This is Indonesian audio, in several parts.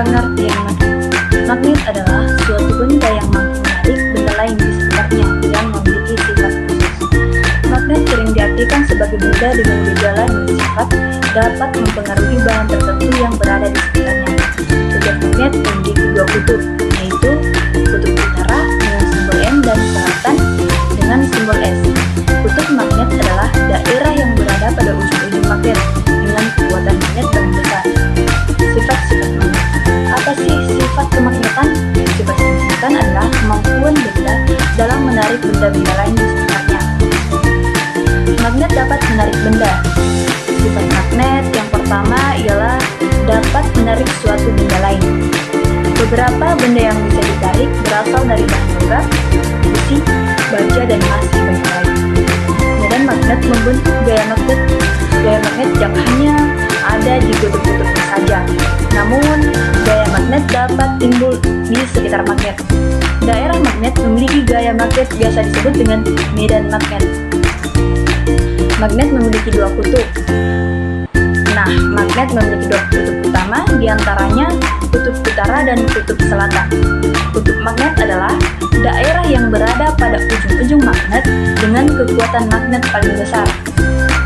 Pengertian magnet adalah suatu benda yang mampu menarik benda lain di sekitarnya yang memiliki sifat khusus. Magnet sering diartikan sebagai benda dengan gejala dan sifat dapat mempengaruhi bahan tertentu yang berada di sekitarnya. Setiap magnet memiliki dua kutub, yaitu kutub utara dengan simbol M dan selatan dengan simbol S. Kutub magnet adalah daerah yang berada pada ujung-ujung magnet dengan kekuatan magnet paling besar. Sifat-sifat magnet. Apa sih sifat kemagnetan? Sifat kemagnetan adalah kemampuan benda dalam menarik benda-benda lain di sekitarnya. Magnet dapat menarik benda. Sifat magnet yang pertama ialah dapat menarik suatu benda lain. Beberapa benda yang bisa ditarik berasal dari bahan logam, besi, baja, dan masih banyak lain. Medan magnet membentuk gaya magnet. Gaya magnet yang hanya ada di kutub-kutubnya saja. Namun, gaya magnet dapat timbul di sekitar magnet. Daerah magnet memiliki gaya magnet biasa disebut dengan medan magnet. Magnet memiliki dua kutub. Nah, magnet memiliki dua kutub utama, diantaranya kutub utara dan kutub selatan. Kutub magnet adalah daerah yang berada pada ujung-ujung magnet dengan kekuatan magnet paling besar.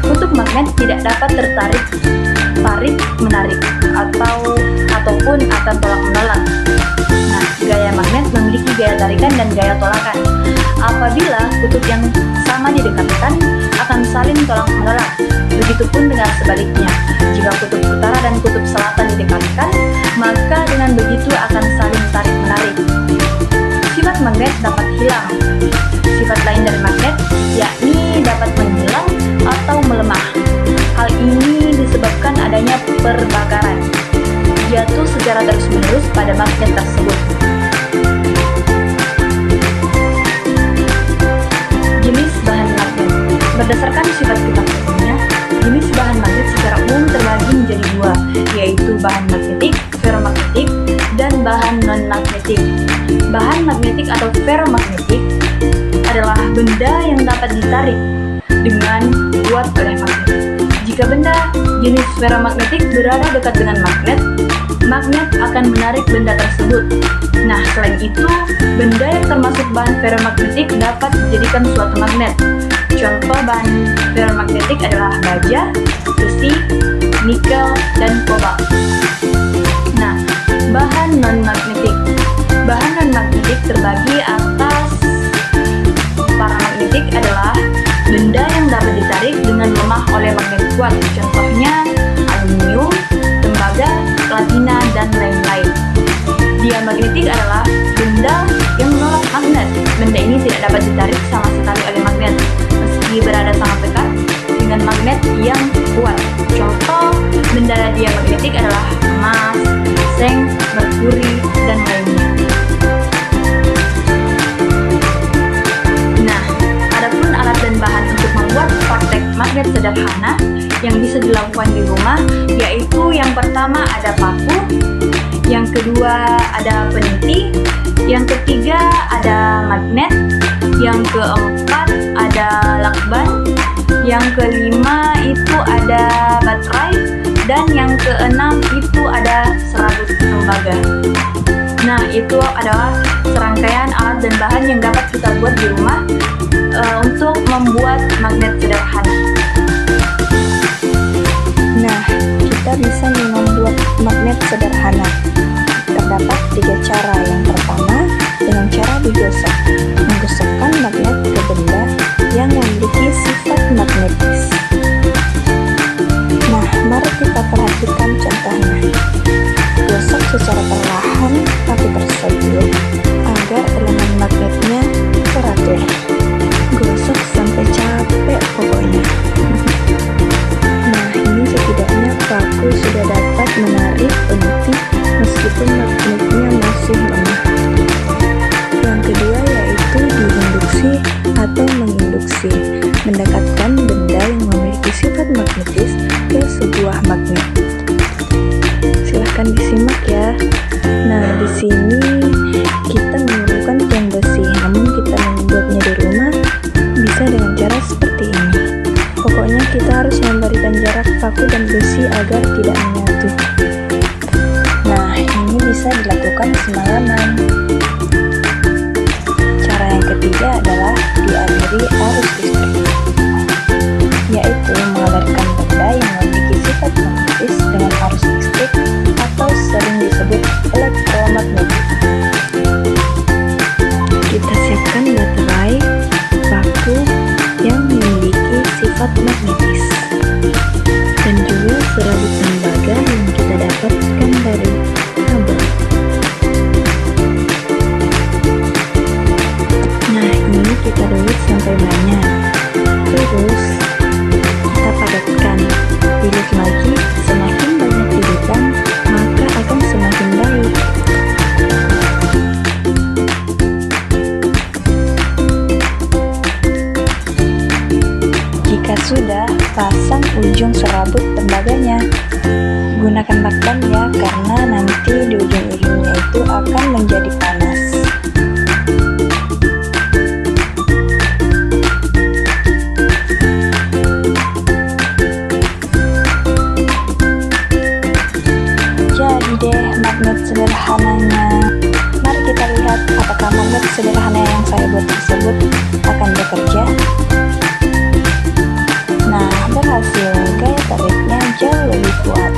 Kutub magnet tidak dapat tarik, menarik, ataupun akan tolak-menolak. Nah, gaya magnet memiliki gaya tarikan dan gaya tolakan. Apabila kutub yang sama didekatkan, akan saling tolak-menolak. Begitupun dengan sebaliknya. Jika kutub utara dan kutub selatan didekatkan, maka dengan begitu akan saling tarik-menarik. Sifat magnet dapat hilang. Sifat lain dari magnet yakni dapat menghilang atau melemah. Hal ini disebabkan adanya perbakaran, jatuh secara terus-menerus pada magnet tersebut. Jenis bahan magnet. Berdasarkan sifat kita sebelumnya, jenis bahan magnet secara umum terbagi menjadi dua, yaitu bahan magnetik, ferromagnetik, dan bahan non-magnetik. Bahan magnetik atau ferromagnetik adalah benda yang dapat ditarik dengan kuat oleh magnet. Jika benda jenis ferromagnetik berada dekat dengan magnet, magnet akan menarik benda tersebut. Nah, selain itu, benda yang termasuk bahan ferromagnetik dapat dijadikan suatu magnet. Contoh bahan ferromagnetik adalah baja, besi, nikel, dan kobalt. Nah, bahan non-magnetik. Bahan non-magnetik terbagi atas paramagnetik adalah benda yang dapat ditarik dengan lemah oleh magnet kuat. Contohnya aluminium, tembaga, platina, dan lain-lain. Diamagnetik adalah benda yang menolak magnet. Benda ini tidak dapat ditarik sama sekali oleh magnet, meski berada sangat dekat dengan magnet yang kuat. Contoh benda diamagnetik adalah emas, seng, merkuri, dan lainnya. Nah, adapun alat dan bahan untuk membuat praktek magnet sederhana yang bisa dilakukan di rumah, yaitu yang pertama ada paku, yang kedua ada peniti, yang ketiga ada magnet, yang keempat ada lakban, yang kelima itu ada baterai, dan yang keenam itu ada serabut tembaga. Nah, itu adalah serangkaian alat dan bahan yang dapat kita buat di rumah untuk membuat magnet sederhana. Nah, kita bisa membuat magnet sederhana. Terdapat 3 cara. Yang pertama, dengan cara digosok. Menggosokkan magnet ke benda yang memiliki sifat magnetis. Nah, mari kita perhatikan contohnya. Gosok secara perlahan paku tersebut agar elemen magnetnya teratur. Gosok sampai capek pokoknya. Nah, ini setidaknya paku sudah dapat menarik peniti meskipun magnetnya masih lemah. Yang kedua yaitu diinduksi atau menginduksi, mendekatkan benda yang memiliki sifat magnetis ke sebuah magnet. Silahkan disimak ya. Nah, di sini kita memerlukan tiang besi, namun kita membuatnya di rumah. bisa dilakukan semalaman. Cara yang ketiga adalah dialiri arus listrik, yaitu mengalirkan benda yang memiliki sifat magnetis dengan arus listrik atau sering disebut elektromagnetik. Kita siapkan baterai baku yang memiliki sifat magnetis dan juga serabut tembaga yang kita dapatkan dari kabel. Nah, ini kita lilit sampai banyak. Terus kita padatkan. Lilit lagi, semakin banyak lilitan maka akan semakin baik. Jika sudah, pasang ujung serabut tembaganya. Gunakan lakban ya, karena nanti di ujung-ujungnya itu akan menjadi panas. Jadi deh magnet sederhananya. Mari kita lihat apakah magnet sederhana yang saya buat tersebut akan bekerja. Nah, berhasil. Gaya tariknya jauh lebih kuat.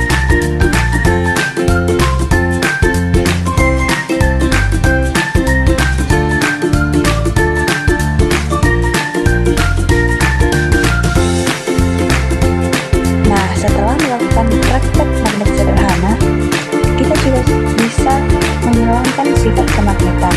Nah, setelah melakukan praktek magnet sederhana, kita juga bisa menghilangkan sifat kemagnetan.